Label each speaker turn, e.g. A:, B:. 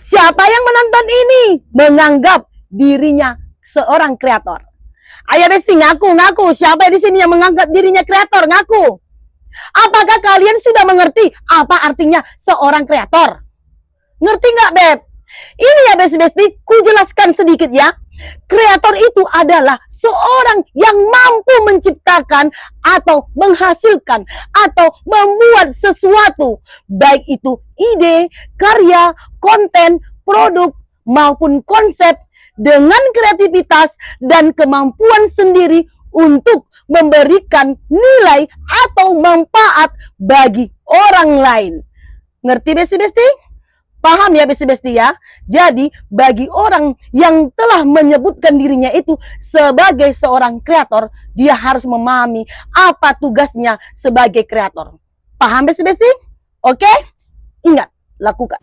A: Siapa yang menonton ini menganggap dirinya seorang kreator? Ayo Besti, ngaku. Siapa di sini yang menganggap dirinya kreator? Ngaku. Apakah kalian sudah mengerti apa artinya seorang kreator? Ngerti nggak, Beb? Ini ya Besti, ku jelaskan sedikit ya. Kreator itu adalah seorang yang mampu menciptakan atau menghasilkan atau membuat sesuatu, baik itu ide, karya, konten, produk, maupun konsep dengan kreativitas dan kemampuan sendiri untuk memberikan nilai atau manfaat bagi orang lain. Ngerti Besti? Paham ya Besti ya? Jadi bagi orang yang telah menyebutkan dirinya itu sebagai seorang kreator, dia harus memahami apa tugasnya sebagai kreator. Paham Besti? Oke? Ingat, lakukan.